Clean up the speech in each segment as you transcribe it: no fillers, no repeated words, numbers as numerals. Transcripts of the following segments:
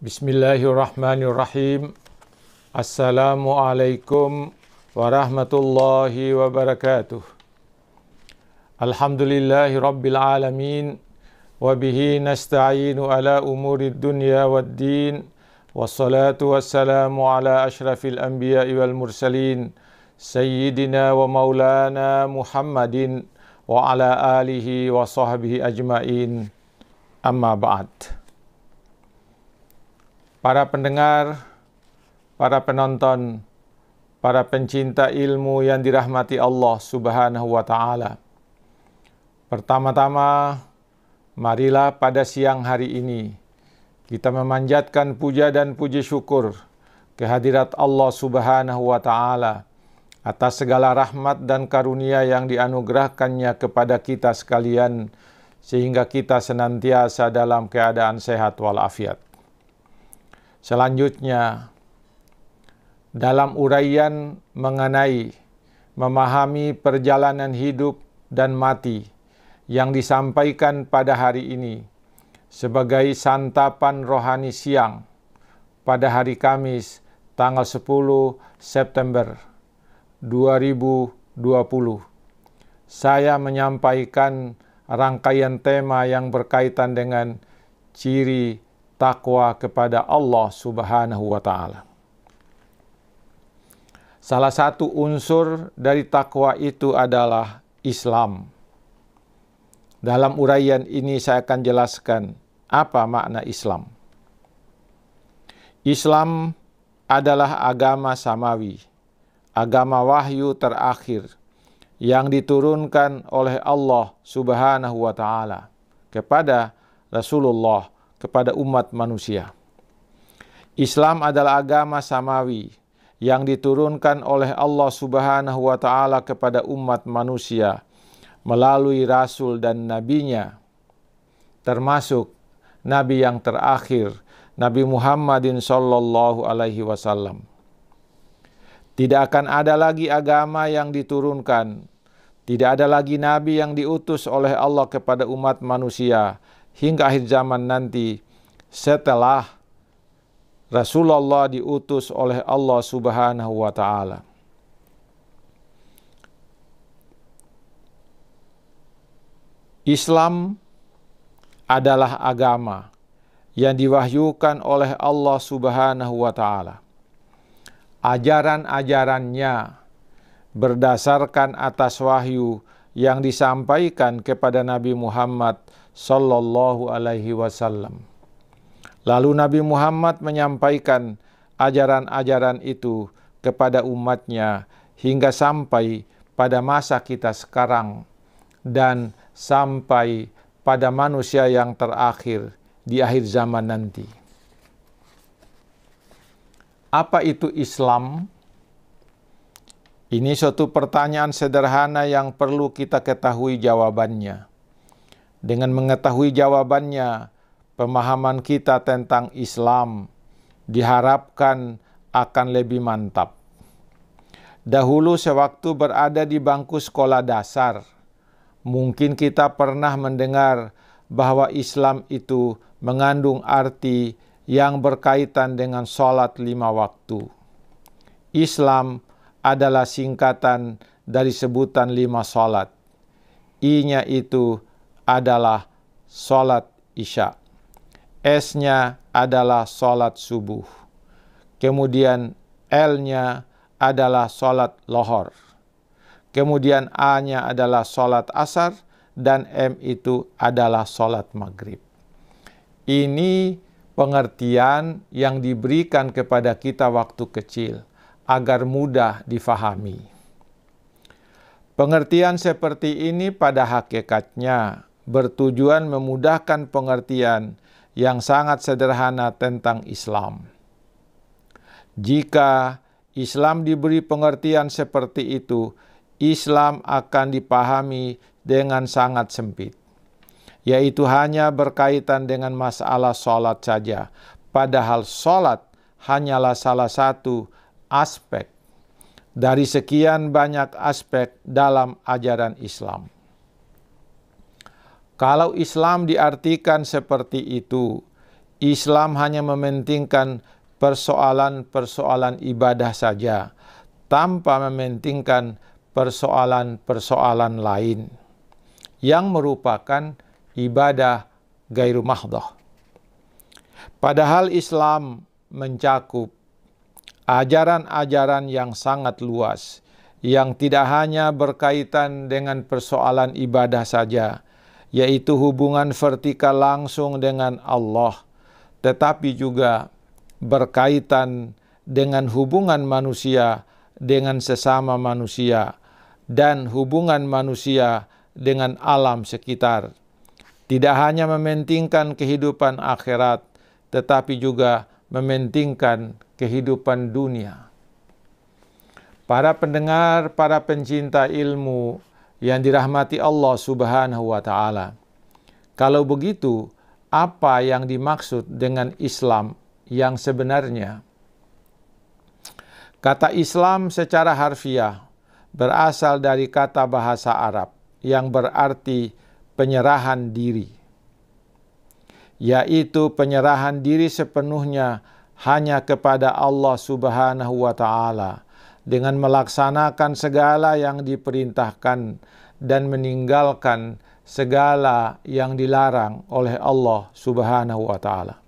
Bismillahirrahmanirrahim. Assalamualaikum warahmatullahi wabarakatuh. Alhamdulillahi rabbil alamin. Wabihi nasta'inu ala umurid dunya wad din. Wassalatu wassalamu ala ashrafil anbiya'i wal mursalin. Sayyidina wa maulana Muhammadin wa ala alihi wa sahbihi ajma'in. Amma ba'd. Para pendengar, para penonton, para pencinta ilmu yang dirahmati Allah Subhanahu wa Ta'ala. Pertama-tama, marilah pada siang hari ini kita memanjatkan puja dan puji syukur kehadirat Allah Subhanahu wa Ta'ala atas segala rahmat dan karunia yang dianugerahkannya kepada kita sekalian, sehingga kita senantiasa dalam keadaan sehat walafiat. Selanjutnya, dalam uraian mengenai memahami perjalanan hidup dan mati yang disampaikan pada hari ini sebagai santapan rohani siang pada hari Kamis tanggal 10 September 2020, saya menyampaikan rangkaian tema yang berkaitan dengan ciri takwa kepada Allah Subhanahu wa Ta'ala. Salah satu unsur dari takwa itu adalah Islam. Dalam uraian ini saya akan jelaskan apa makna Islam. Islam adalah agama samawi, agama wahyu terakhir yang diturunkan oleh Allah Subhanahu wa Ta'ala kepada Rasulullah, kepada umat manusia. Islam adalah agama samawi yang diturunkan oleh Allah Subhanahu wa Ta'ala kepada umat manusia melalui rasul dan nabinya, termasuk nabi yang terakhir, Nabi Muhammadin sallallahu alaihi wasallam. Tidak akan ada lagi agama yang diturunkan, tidak ada lagi nabi yang diutus oleh Allah kepada umat manusia hingga akhir zaman nanti setelah Rasulullah diutus oleh Allah Subhanahu wa Ta'ala. Islam adalah agama yang diwahyukan oleh Allah Subhanahu wa Ta'ala. Ajaran-ajarannya berdasarkan atas wahyu yang disampaikan kepada Nabi Muhammad sallallahu alaihi wasallam. Lalu Nabi Muhammad menyampaikan ajaran-ajaran itu kepada umatnya hingga sampai pada masa kita sekarang dan sampai pada manusia yang terakhir di akhir zaman nanti. Apa itu Islam? Ini suatu pertanyaan sederhana yang perlu kita ketahui jawabannya. Dengan mengetahui jawabannya, pemahaman kita tentang Islam diharapkan akan lebih mantap. Dahulu sewaktu berada di bangku sekolah dasar, mungkin kita pernah mendengar bahwa Islam itu mengandung arti yang berkaitan dengan sholat 5 waktu. Islam adalah singkatan dari sebutan 5 sholat. I-nya itu adalah sholat isya. S-nya adalah sholat subuh. Kemudian L-nya adalah sholat lohor. Kemudian A-nya adalah sholat asar. Dan M itu adalah sholat maghrib. Ini pengertian yang diberikan kepada kita waktu kecil agar mudah difahami. Pengertian seperti ini pada hakikatnya bertujuan memudahkan pengertian yang sangat sederhana tentang Islam. Jika Islam diberi pengertian seperti itu, Islam akan dipahami dengan sangat sempit, yaitu hanya berkaitan dengan masalah sholat saja, padahal sholat hanyalah salah satu aspek dari sekian banyak aspek dalam ajaran Islam. Kalau Islam diartikan seperti itu, Islam hanya mementingkan persoalan-persoalan ibadah saja, tanpa mementingkan persoalan-persoalan lain yang merupakan ibadah gairu mahdhah. Padahal Islam mencakup ajaran-ajaran yang sangat luas, yang tidak hanya berkaitan dengan persoalan ibadah saja, yaitu hubungan vertikal langsung dengan Allah, tetapi juga berkaitan dengan hubungan manusia dengan sesama manusia dan hubungan manusia dengan alam sekitar. Tidak hanya mementingkan kehidupan akhirat, tetapi juga mementingkan kehidupan dunia. Para pendengar, para pencinta ilmu yang dirahmati Allah Subhanahu wa Ta'ala, kalau begitu, apa yang dimaksud dengan Islam yang sebenarnya? Kata Islam secara harfiah berasal dari kata bahasa Arab yang berarti penyerahan diri, yaitu penyerahan diri sepenuhnya hanya kepada Allah Subhanahu wa Ta'ala, dengan melaksanakan segala yang diperintahkan dan meninggalkan segala yang dilarang oleh Allah Subhanahu wa Ta'ala.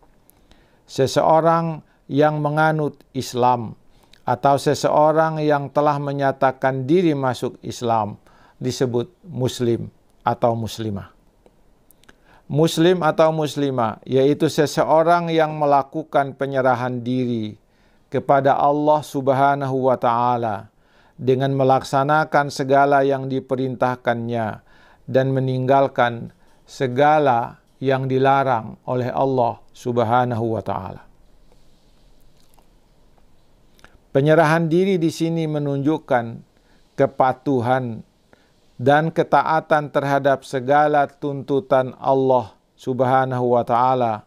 Seseorang yang menganut Islam atau seseorang yang telah menyatakan diri masuk Islam disebut muslim atau muslimah. Muslim atau muslimah yaitu seseorang yang melakukan penyerahan diri kepada Allah Subhanahu wa Ta'ala dengan melaksanakan segala yang diperintahkannya dan meninggalkan segala yang dilarang oleh Allah Subhanahu wa Ta'ala. Penyerahan diri di sini menunjukkan kepatuhan dan ketaatan terhadap segala tuntutan Allah Subhanahu wa Ta'ala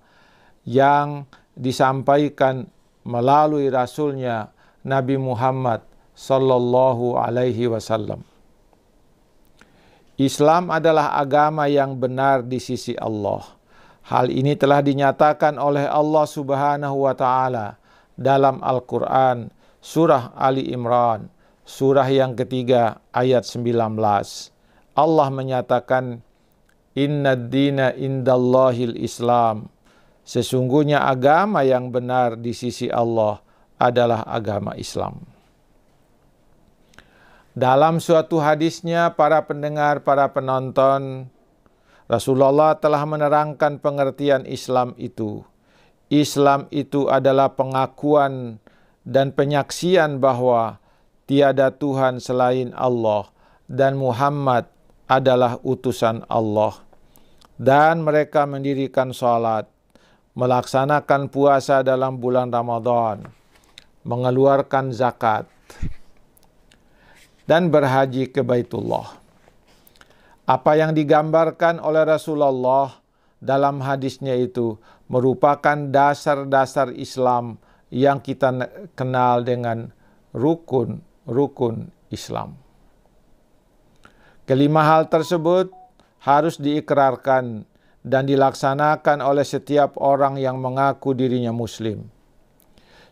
yang disampaikan melalui Rasulnya Nabi Muhammad Sallallahu Alaihi Wasallam. Islam adalah agama yang benar di sisi Allah. Hal ini telah dinyatakan oleh Allah Subhanahu wa Ta'ala dalam Al-Quran, Surah Ali Imran, surah yang ketiga ayat 19. Allah menyatakan, Inna dina indallahil Islam. Sesungguhnya agama yang benar di sisi Allah adalah agama Islam. Dalam suatu hadisnya, para pendengar, para penonton, Rasulullah telah menerangkan pengertian Islam itu. Islam itu adalah pengakuan dan penyaksian bahwa tiada Tuhan selain Allah dan Muhammad adalah utusan Allah. Dan mereka mendirikan salat, melaksanakan puasa dalam bulan Ramadan, mengeluarkan zakat, dan berhaji ke Baitullah. Apa yang digambarkan oleh Rasulullah dalam hadisnya itu merupakan dasar-dasar Islam yang kita kenal dengan rukun-rukun Islam. Kelima hal tersebut harus diikrarkan dan dilaksanakan oleh setiap orang yang mengaku dirinya Muslim.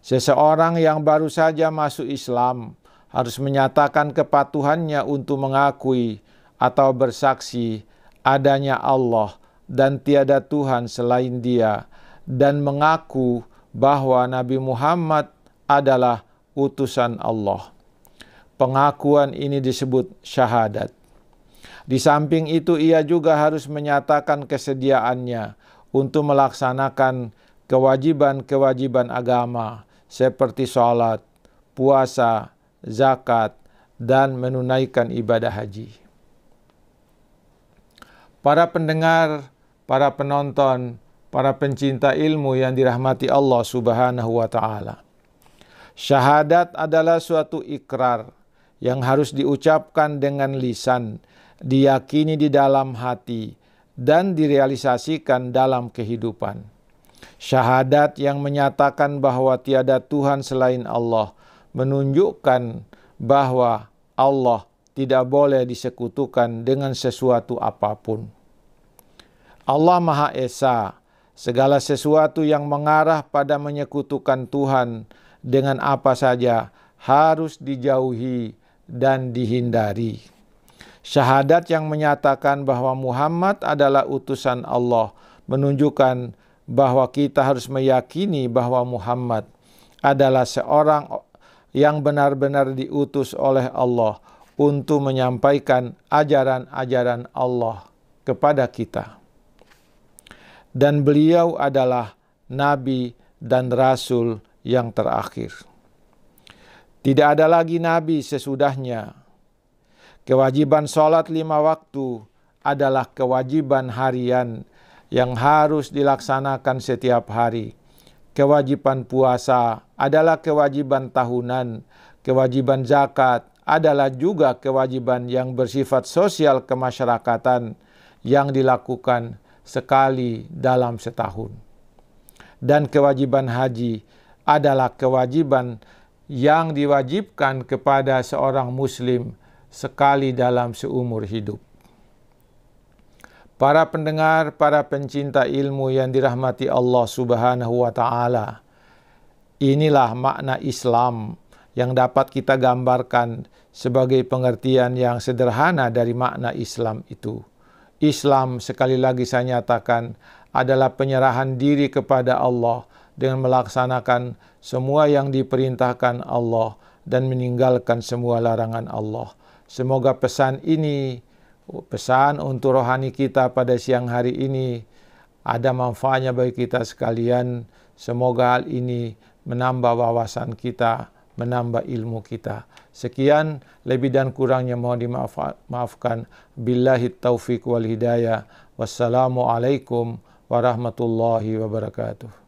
Seseorang yang baru saja masuk Islam harus menyatakan kepatuhannya untuk mengakui atau bersaksi adanya Allah dan tiada Tuhan selain Dia, dan mengaku bahwa Nabi Muhammad adalah utusan Allah. Pengakuan ini disebut syahadat. Di samping itu, ia juga harus menyatakan kesediaannya untuk melaksanakan kewajiban-kewajiban agama seperti sholat, puasa, zakat, dan menunaikan ibadah haji. Para pendengar, para penonton, para pencinta ilmu yang dirahmati Allah Subhanahu wa Ta'ala, syahadat adalah suatu ikrar yang harus diucapkan dengan lisan, diyakini di dalam hati, dan direalisasikan dalam kehidupan. Syahadat yang menyatakan bahwa tiada Tuhan selain Allah menunjukkan bahwa Allah tidak boleh disekutukan dengan sesuatu apapun. Allah Maha Esa segala sesuatu yang mengarah pada menyekutukan Tuhan dengan apa saja harus dijauhi dan dihindari. Syahadat yang menyatakan bahwa Muhammad adalah utusan Allah menunjukkan bahwa kita harus meyakini bahwa Muhammad adalah seorang yang benar-benar diutus oleh Allah untuk menyampaikan ajaran-ajaran Allah kepada kita. Dan beliau adalah Nabi dan Rasul yang terakhir. Tidak ada lagi Nabi sesudahnya. Kewajiban sholat 5 waktu adalah kewajiban harian yang harus dilaksanakan setiap hari. Kewajiban puasa adalah kewajiban tahunan. Kewajiban zakat adalah juga kewajiban yang bersifat sosial kemasyarakatan yang dilakukan sekali dalam setahun. Dan kewajiban haji adalah kewajiban yang diwajibkan kepada seorang muslim sekali dalam seumur hidup. Para pendengar, para pencinta ilmu yang dirahmati Allah Subhanahu wa Ta'ala, inilah makna Islam yang dapat kita gambarkan sebagai pengertian yang sederhana dari makna Islam itu. Islam, sekali lagi saya nyatakan, adalah penyerahan diri kepada Allah dengan melaksanakan semua yang diperintahkan Allah dan meninggalkan semua larangan Allah. Semoga pesan ini, pesan untuk rohani kita pada siang hari ini, ada manfaatnya bagi kita sekalian. Semoga hal ini menambah wawasan kita, menambah ilmu kita. Sekian, lebih dan kurangnya mohon dimaafkan. Billahi taufiq wal hidayah. Wassalamualaikum warahmatullahi wabarakatuh.